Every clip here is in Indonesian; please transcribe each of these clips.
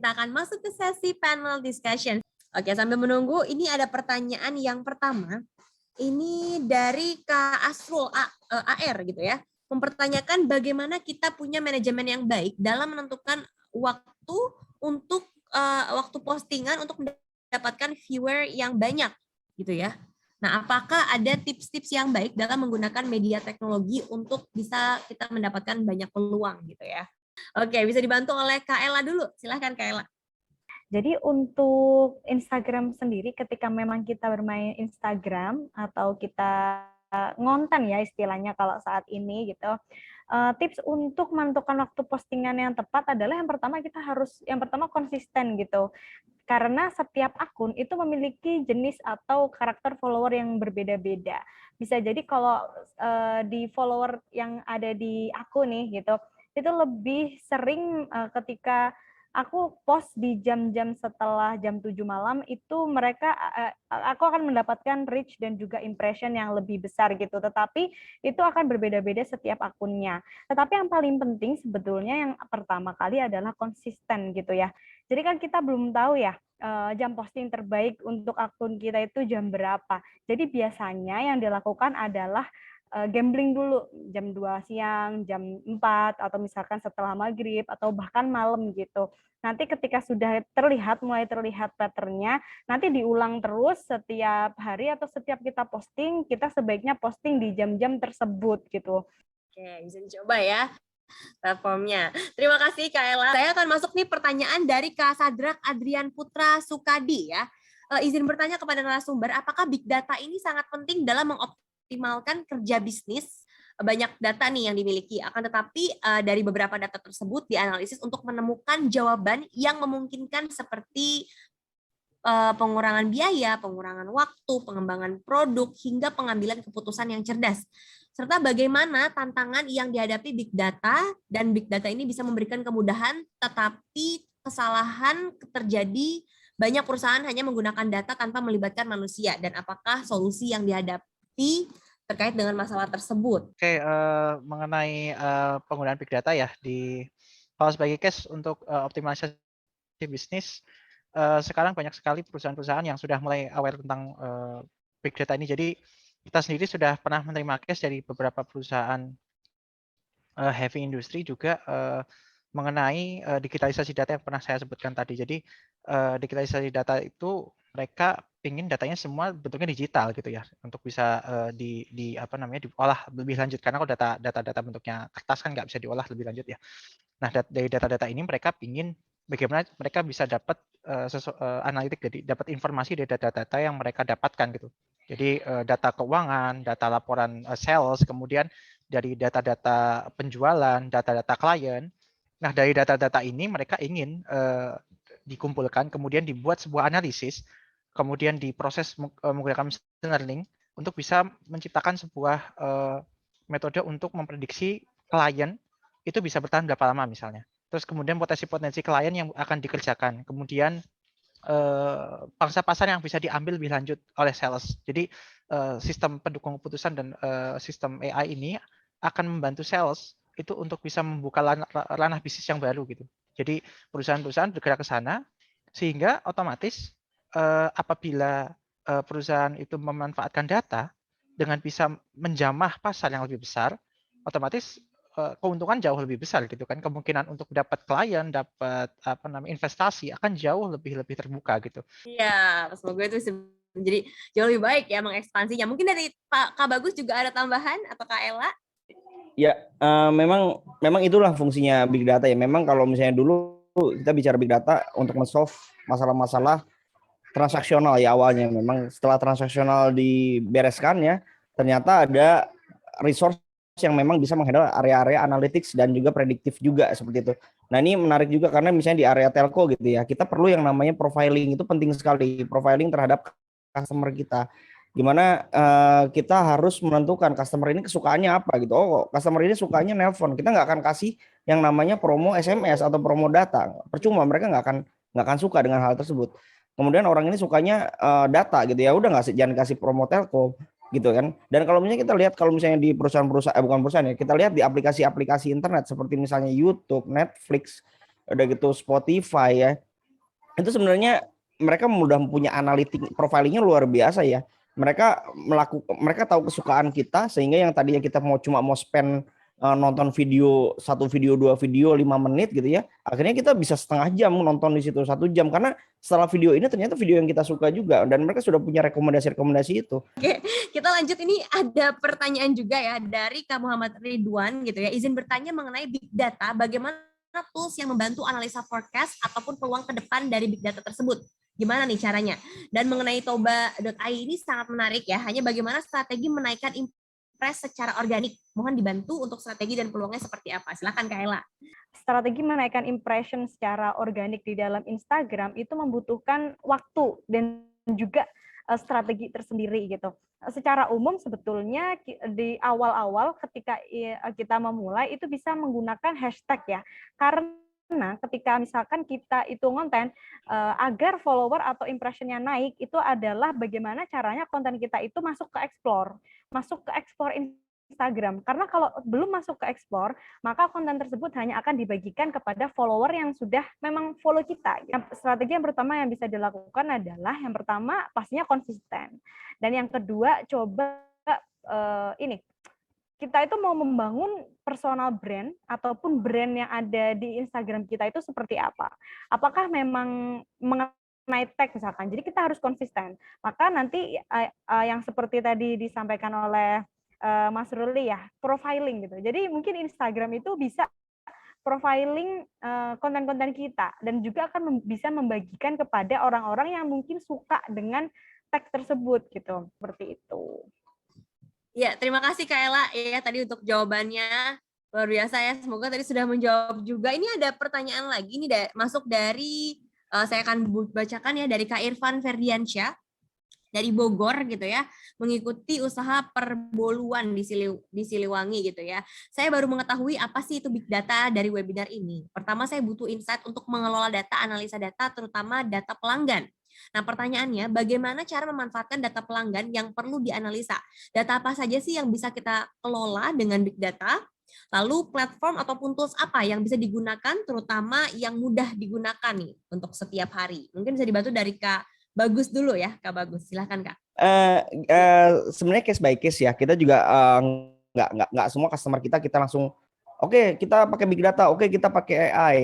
kita akan masuk ke sesi panel discussion. Oke, sambil menunggu, ini ada pertanyaan yang pertama. Ini dari Kak Asrul AR gitu ya. Mempertanyakan bagaimana kita punya manajemen yang baik dalam menentukan waktu untuk waktu postingan untuk mendapatkan viewer yang banyak gitu ya. Nah, apakah ada tips-tips yang baik dalam menggunakan media teknologi untuk bisa kita mendapatkan banyak peluang gitu ya? Oke, bisa dibantu oleh Kak Ella dulu. Silahkan Kak Ella. Jadi untuk Instagram sendiri, ketika memang kita bermain Instagram atau kita ngonten ya istilahnya kalau saat ini gitu, tips untuk menentukan waktu postingan yang tepat adalah yang pertama konsisten gitu. Karena setiap akun itu memiliki jenis atau karakter follower yang berbeda-beda. Bisa jadi kalau di follower yang ada di aku nih gitu, itu lebih sering ketika aku post di jam-jam setelah jam 7 malam itu aku akan mendapatkan reach dan juga impression yang lebih besar gitu. Tetapi itu akan berbeda-beda setiap akunnya. Tetapi yang paling penting sebetulnya yang pertama kali adalah konsisten gitu ya. Jadi kan kita belum tahu ya jam posting terbaik untuk akun kita itu jam berapa. Jadi biasanya yang dilakukan adalah gambling dulu jam 2 siang, jam 4, atau misalkan setelah maghrib, atau bahkan malam gitu. Nanti ketika sudah mulai terlihat pattern-nya, nanti diulang terus setiap hari atau setiap kita posting, kita sebaiknya posting di jam-jam tersebut gitu. Oke, bisa dicoba ya platformnya. Terima kasih Kak Ella. Saya akan masuk nih pertanyaan dari Kak Sadrak Adrian Putra Sukadi ya. Izin bertanya kepada narasumber, apakah big data ini sangat penting dalam mengoptimalkan kerja bisnis? Banyak data nih yang dimiliki, akan tetapi dari beberapa data tersebut dianalisis untuk menemukan jawaban yang memungkinkan seperti pengurangan biaya, pengurangan waktu, pengembangan produk, hingga pengambilan keputusan yang cerdas. Serta bagaimana tantangan yang dihadapi big data, dan big data ini bisa memberikan kemudahan, tetapi kesalahan terjadi banyak perusahaan hanya menggunakan data tanpa melibatkan manusia, dan apakah solusi yang dihadapi terkait dengan masalah tersebut. Oke, mengenai penggunaan big data ya, kalau sebagai case untuk optimalisasi bisnis, sekarang banyak sekali perusahaan-perusahaan yang sudah mulai aware tentang big data ini. Jadi kita sendiri sudah pernah menerima case dari beberapa perusahaan heavy industry juga mengenai digitalisasi data yang pernah saya sebutkan tadi. Jadi digitalisasi data itu mereka ingin datanya semua bentuknya digital gitu ya, untuk bisa diolah lebih lanjut, karena kalau data bentuknya kertas kan nggak bisa diolah lebih lanjut ya. Nah, dari data-data ini mereka ingin bagaimana mereka bisa dapat analitik, jadi dapat informasi dari data-data yang mereka dapatkan gitu. Jadi data keuangan, data laporan sales, kemudian dari data-data penjualan, data-data klien. Nah, dari data-data ini mereka ingin dikumpulkan, kemudian dibuat sebuah analisis, kemudian diproses menggunakan machine learning untuk bisa menciptakan sebuah metode untuk memprediksi klien itu bisa bertahan berapa lama misalnya. Terus kemudian potensi-potensi klien yang akan dikerjakan. Kemudian pangsa pasar yang bisa diambil lebih lanjut oleh sales. Jadi sistem pendukung keputusan dan sistem AI ini akan membantu sales itu untuk bisa membuka ranah bisnis yang baru gitu. Jadi perusahaan-perusahaan bergerak ke sana sehingga otomatis apabila perusahaan itu memanfaatkan data dengan bisa menjamah pasar yang lebih besar, otomatis keuntungan jauh lebih besar gitu kan, kemungkinan untuk dapat klien, dapat investasi akan jauh lebih terbuka gitu. Iya, semoga itu jadi jauh lebih baik ya mengekspansinya. Mungkin dari Kak Bagus juga ada tambahan atau Kak Ella? Ya, memang itulah fungsinya big data ya. Memang kalau misalnya dulu kita bicara big data untuk men-solve masalah-masalah transaksional ya awalnya. Memang setelah transaksional dibereskan ya, ternyata ada resource yang memang bisa menghandle area-area analytics dan juga prediktif juga seperti itu. Nah, ini menarik juga karena misalnya di area telco gitu ya, kita perlu yang namanya profiling, itu penting sekali, profiling terhadap customer kita. Gimana kita harus menentukan customer ini kesukaannya apa gitu. Oh, customer ini sukanya nelpon, kita nggak akan kasih yang namanya promo SMS atau promo data. Percuma, mereka nggak akan suka dengan hal tersebut. Kemudian orang ini sukanya data gitu ya, udah jangan kasih promo telco gitu kan. Dan kalau misalnya kita lihat, kalau misalnya di perusahaan-perusahaan bukan perusahaan ya, kita lihat di aplikasi-aplikasi internet seperti misalnya YouTube, Netflix, udah gitu Spotify ya, itu sebenarnya mereka mudah punya analitik profilingnya luar biasa ya. Mereka tahu kesukaan kita, sehingga yang tadinya kita cuma mau spend nonton video, 1 video 2 video 5 menit gitu ya, akhirnya kita bisa setengah jam nonton di situ, 1 jam, karena setelah video ini ternyata video yang kita suka juga, dan mereka sudah punya rekomendasi itu. Oke, kita lanjut. Ini ada pertanyaan juga ya dari Kak Muhammad Ridwan gitu ya. Izin bertanya mengenai big data, bagaimana tools yang membantu analisa forecast ataupun peluang ke depan dari big data tersebut? Gimana nih caranya? Dan mengenai toba.ai ini sangat menarik ya. Hanya bagaimana strategi menaikkan impress secara organik. Mohon dibantu untuk strategi dan peluangnya seperti apa. Silakan Kak Ella. Strategi menaikkan impression secara organik di dalam Instagram itu membutuhkan waktu dan juga strategi tersendiri gitu. Secara umum sebetulnya di awal-awal ketika kita memulai itu bisa menggunakan hashtag ya. Karena ketika misalkan kita itu konten agar follower atau impressionnya naik, itu adalah bagaimana caranya konten kita itu masuk ke explore Instagram. Karena kalau belum masuk ke explore, maka konten tersebut hanya akan dibagikan kepada follower yang sudah memang follow kita. Strategi yang pertama yang bisa dilakukan adalah, yang pertama pastinya konsisten. Dan yang kedua, coba kita itu mau membangun personal brand ataupun brand yang ada di Instagram kita itu seperti apa. Apakah memang mengenai tag misalkan, jadi kita harus konsisten. Maka nanti yang seperti tadi disampaikan oleh Mas Ruli ya, profiling gitu. Jadi mungkin Instagram itu bisa profiling konten-konten kita, dan juga akan bisa membagikan kepada orang-orang yang mungkin suka dengan tag tersebut gitu. Seperti itu. Ya, terima kasih Kak Ella ya tadi untuk jawabannya. Luar biasa ya, semoga tadi sudah menjawab juga. Ini ada pertanyaan lagi nih masuk dari, saya akan bacakan ya, dari Kak Irfan Ferdiansyah dari Bogor gitu ya, mengikuti usaha perboluan di Siliwangi gitu ya. Saya baru mengetahui apa sih itu big data dari webinar ini. Pertama, saya butuh insight untuk mengelola data, analisa data, terutama data pelanggan. Nah, pertanyaannya, bagaimana cara memanfaatkan data pelanggan yang perlu dianalisa? Data apa saja sih yang bisa kita kelola dengan big data? Lalu platform ataupun tools apa yang bisa digunakan, terutama yang mudah digunakan nih untuk setiap hari? Mungkin bisa dibantu dari Kak Bagus dulu ya, Kak Bagus. Silahkan Kak. Sebenarnya case by case ya. Kita juga nggak semua customer kita langsung oke, kita pakai big data, oke kita pakai AI,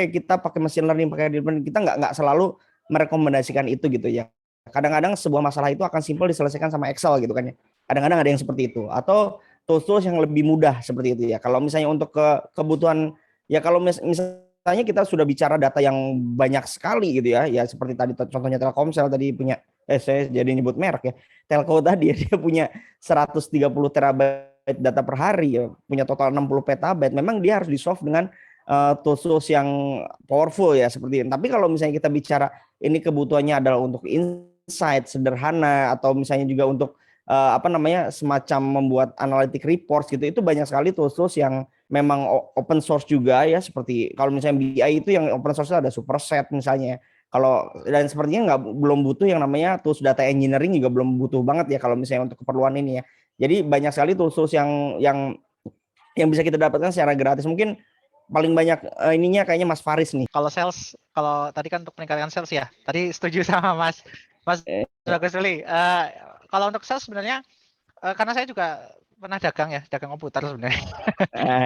kita pakai machine learning, pakai deep learning. Kita nggak selalu merekomendasikan itu gitu ya. Kadang-kadang sebuah masalah itu akan simpel diselesaikan sama Excel gitu kan ya. Kadang-kadang ada yang seperti itu, atau tools-tools yang lebih mudah seperti itu ya. Kalau misalnya untuk kebutuhan ya, kalau misalnya kita sudah bicara data yang banyak sekali gitu ya, ya seperti tadi contohnya Telkomsel tadi punya, saya jadi nyebut merek ya, Telco tadi dia punya 130 terabyte data per hari ya, punya total 60 petabyte. Memang dia harus di-solve dengan tools yang powerful ya seperti ini. Tapi kalau misalnya kita bicara ini kebutuhannya adalah untuk insight sederhana, atau misalnya juga untuk semacam membuat analytic reports gitu, itu banyak sekali tools yang memang open source juga ya, seperti kalau misalnya BI itu yang open source ada Superset misalnya. Kalau dan sepertinya belum butuh yang namanya tools data engineering, juga belum butuh banget ya kalau misalnya untuk keperluan ini ya. Jadi banyak sekali tools yang bisa kita dapatkan secara gratis. Mungkin paling banyak ininya kayaknya Mas Faris nih. Kalau sales, kalau tadi kan untuk meningkatkan sales ya. Tadi setuju sama Mas Bagus Ruli. Kalau untuk sales sebenarnya karena saya juga pernah dagang ya, dagang komputer sebenarnya.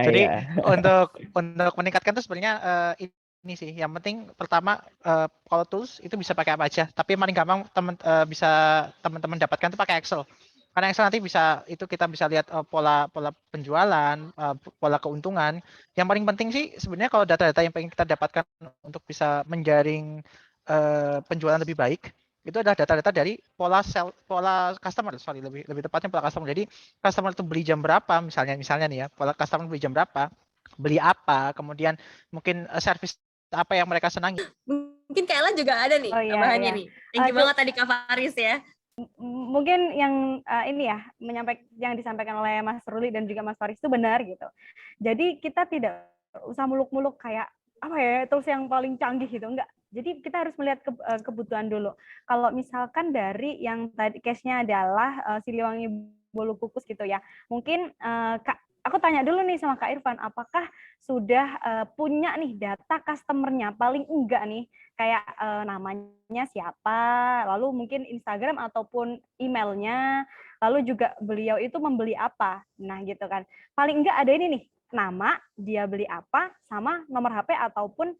Jadi untuk meningkatkan itu sebenarnya ini sih. Yang penting pertama kalau tools itu bisa pakai apa aja. Tapi yang paling gampang bisa teman-teman dapatkan itu pakai Excel. Karena Excel nanti kita bisa lihat pola penjualan, pola keuntungan. Yang paling penting sih sebenarnya kalau data-data yang pengen kita dapatkan untuk bisa menjaring penjualan lebih baik, itu adalah data-data dari pola customer, lebih tepatnya pola customer. Jadi customer itu beli jam berapa, misalnya nih ya, pola customer beli jam berapa, beli apa, kemudian mungkin service apa yang mereka senangi. Mungkin Kak Ella juga ada nih bahannya nih. Thank you banget tadi Kak Faris ya. Mungkin yang yang disampaikan oleh Mas Ruli dan juga Mas Faris itu benar gitu. Jadi kita tidak usah muluk-muluk kayak apa ya tools yang paling canggih gitu, enggak. Jadi kita harus melihat kebutuhan dulu. Kalau misalkan dari yang tadi case-nya adalah Siliwangi Bolu Kukus gitu ya, mungkin aku tanya dulu nih sama Kak Irfan, apakah sudah punya nih data customer-nya paling enggak nih, kayak namanya siapa, lalu mungkin Instagram ataupun emailnya, lalu juga beliau itu membeli apa. Nah gitu kan. Paling enggak ada ini nih, nama, dia beli apa, sama nomor HP ataupun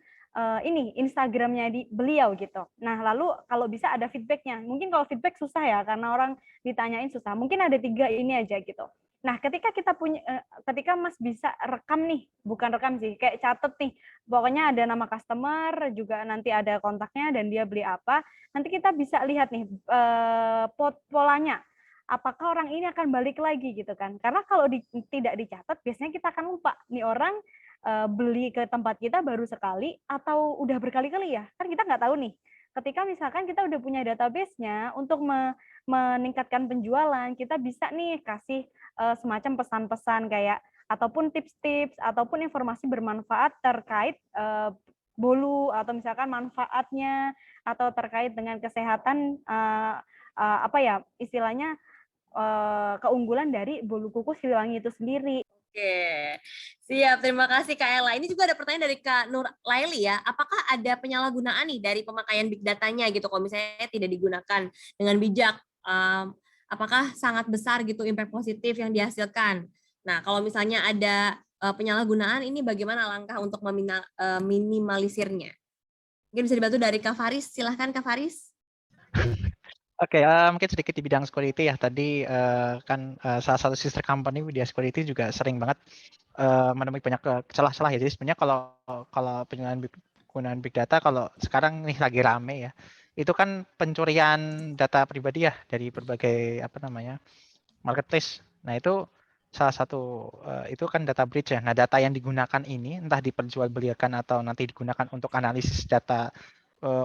ini Instagramnya beliau gitu. Nah lalu kalau bisa ada feedbacknya. Mungkin kalau feedback susah ya, karena orang ditanyain susah. Mungkin ada 3 ini aja gitu. Nah, ketika kita punya, ketika Mas bisa rekam nih, bukan rekam sih, kayak catet nih, pokoknya ada nama customer, juga nanti ada kontaknya dan dia beli apa, nanti kita bisa lihat nih polanya, apakah orang ini akan balik lagi gitu kan? Karena kalau tidak dicatat, biasanya kita akan lupa nih orang beli ke tempat kita baru sekali atau udah berkali-kali ya, kan kita nggak tahu nih. Ketika misalkan kita udah punya database-nya untuk meningkatkan penjualan, kita bisa nih kasih semacam pesan-pesan kayak ataupun tips-tips ataupun informasi bermanfaat terkait bolu atau misalkan manfaatnya atau terkait dengan kesehatan apa ya istilahnya keunggulan dari bolu kuku Siliwangi itu sendiri. Oke, siap. Terima kasih Kak Ella. Ini juga ada pertanyaan dari Kak Nur Laili ya. Apakah ada penyalahgunaan nih dari pemakaian big data-nya gitu kalau misalnya tidak digunakan dengan bijak? Apakah sangat besar gitu impact positif yang dihasilkan? Nah, kalau misalnya ada penyalahgunaan, ini bagaimana langkah untuk meminimalisirnya? Mungkin bisa dibantu dari Kak Faris. Silahkan Kak Faris. Oke, mungkin sedikit di bidang security ya. Tadi kan salah satu sister company media security juga sering banget menemui banyak celah-celah ya. Jadi sebenarnya kalau penggunaan big data, kalau sekarang nih lagi rame ya, itu kan pencurian data pribadi ya dari berbagai marketplace. Nah itu salah satu itu kan data breach ya. Nah data yang digunakan ini entah diperjualbelikan atau nanti digunakan untuk analisis data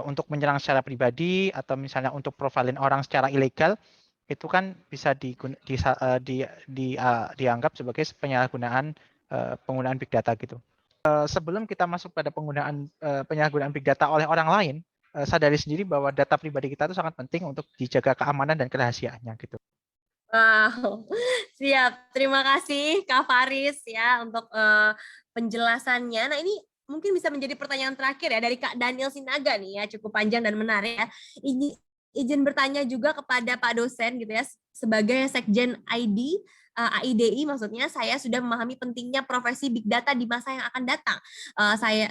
untuk menyerang secara pribadi atau misalnya untuk profiling orang secara ilegal, itu kan bisa dianggap sebagai penyalahgunaan penggunaan big data gitu. Sebelum kita masuk pada penggunaan penyalahgunaan big data oleh orang lain, sadari sendiri bahwa data pribadi kita itu sangat penting untuk dijaga keamanan dan kerahasiaannya gitu. Wow, siap. Terima kasih Kak Faris ya untuk penjelasannya. Nah ini mungkin bisa menjadi pertanyaan terakhir ya dari Kak Daniel Sinaga nih ya, cukup panjang dan menarik ya. Izin bertanya juga kepada Pak dosen gitu ya, sebagai Sekjen AIDI maksudnya, saya sudah memahami pentingnya profesi Big Data di masa yang akan datang.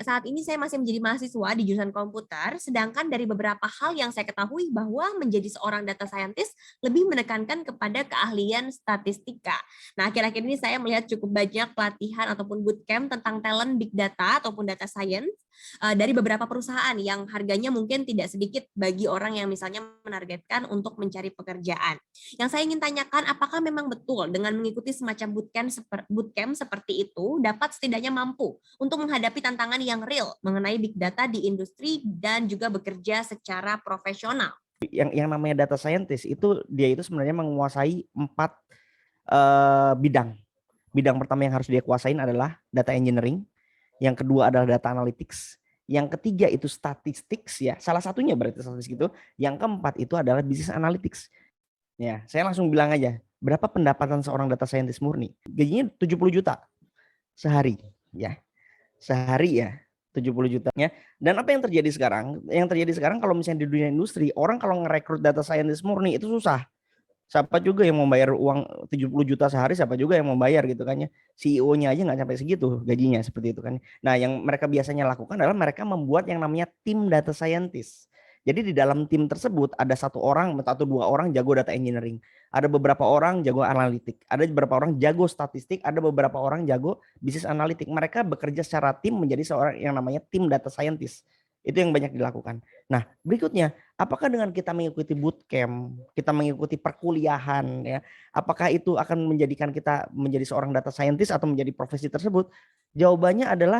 Saat ini saya masih menjadi mahasiswa di jurusan komputer, sedangkan dari beberapa hal yang saya ketahui bahwa menjadi seorang data scientist lebih menekankan kepada keahlian statistika. Nah, akhir-akhir ini saya melihat cukup banyak pelatihan ataupun bootcamp tentang talent Big Data ataupun data science dari beberapa perusahaan yang harganya mungkin tidak sedikit bagi orang yang misalnya menargetkan untuk mencari pekerjaan. Yang saya ingin tanyakan, apakah memang betul dengan mengikuti semacam bootcamp seperti itu dapat setidaknya mampu untuk menghadapi tantangan yang real mengenai big data di industri dan juga bekerja secara profesional? Yang namanya data scientist itu dia itu sebenarnya menguasai 4 bidang. Bidang pertama yang harus dia kuasain adalah data engineering, yang kedua adalah data analytics, yang ketiga itu statistics ya, salah satunya berarti statistik itu, yang keempat itu adalah business analytics. Ya, saya langsung bilang aja, berapa pendapatan seorang data scientist murni? Gajinya 70 juta sehari, ya. Sehari ya, 70 juta ya. Dan apa yang terjadi sekarang? Yang terjadi sekarang kalau misalnya di dunia industri, orang kalau ngerekrut data scientist murni itu susah. Siapa juga yang mau bayar uang 70 juta sehari, siapa juga yang mau bayar gitu kan ya. CEO-nya aja nggak sampai segitu gajinya seperti itu kan. Nah, yang mereka biasanya lakukan adalah mereka membuat yang namanya tim data scientist. Jadi di dalam tim tersebut ada 1 orang atau 2 orang jago data engineering. Ada beberapa orang jago analitik, ada beberapa orang jago statistik, ada beberapa orang jago bisnis analitik. Mereka bekerja secara tim menjadi seorang yang namanya tim data scientist. Itu yang banyak dilakukan. Nah, berikutnya, apakah dengan kita mengikuti bootcamp, kita mengikuti perkuliahan ya, apakah itu akan menjadikan kita menjadi seorang data scientist atau menjadi profesi tersebut? Jawabannya adalah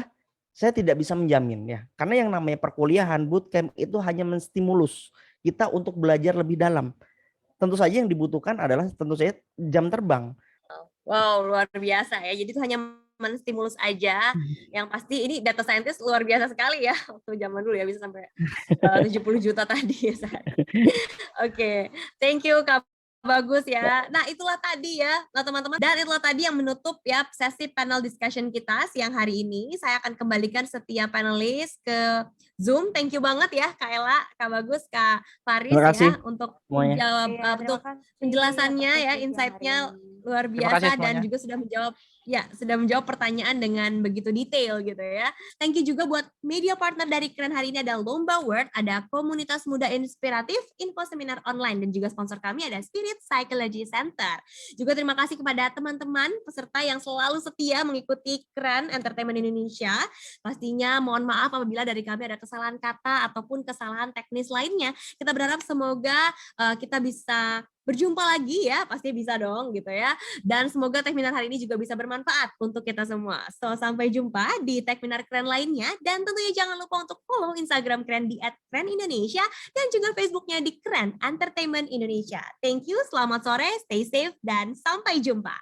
saya tidak bisa menjamin ya. Karena yang namanya perkuliahan, bootcamp itu hanya menstimulus kita untuk belajar lebih dalam. Tentu saja yang dibutuhkan adalah tentu saja jam terbang. Wow, luar biasa ya. Jadi itu hanya menstimulus aja. Yang pasti ini data scientist luar biasa sekali ya. Waktu zaman dulu ya bisa sampai 70 juta tadi ya. Oke, thank you Kak Bagus ya. Nah, itulah tadi ya, nah, teman-teman. Dan itulah tadi yang menutup ya sesi panel discussion kita siang hari ini. Saya akan kembalikan setiap panelis ke Zoom. Thank you banget ya, Kak Ella, Kak Bagus, Kak Faris Terima kasih ya untuk semuanya. menjawab Iya, terima untuk kasih penjelasannya atas ya, diskusi insight-nya hari ini. luar Terima kasih biasa dan semuanya. juga sudah menjawab pertanyaan dengan begitu detail gitu ya. Thank you juga buat media partner dari Keren hari ini ada Lomba Word, ada Komunitas Muda Inspiratif, Info Seminar Online, dan juga sponsor kami ada Spirit Psychology Center. Juga terima kasih kepada teman-teman peserta yang selalu setia mengikuti Keren Entertainment Indonesia. Pastinya mohon maaf apabila dari kami ada kesalahan kata ataupun kesalahan teknis lainnya. Kita berharap semoga kita bisa berjumpa lagi ya, pasti bisa dong gitu ya. Dan semoga Techminar hari ini juga bisa bermanfaat untuk kita semua. So, sampai jumpa di Techminar Keren lainnya. Dan tentunya jangan lupa untuk follow Instagram Keren di @kerenindonesia dan juga Facebooknya di Keren Entertainment Indonesia. Thank you, selamat sore, stay safe, dan sampai jumpa.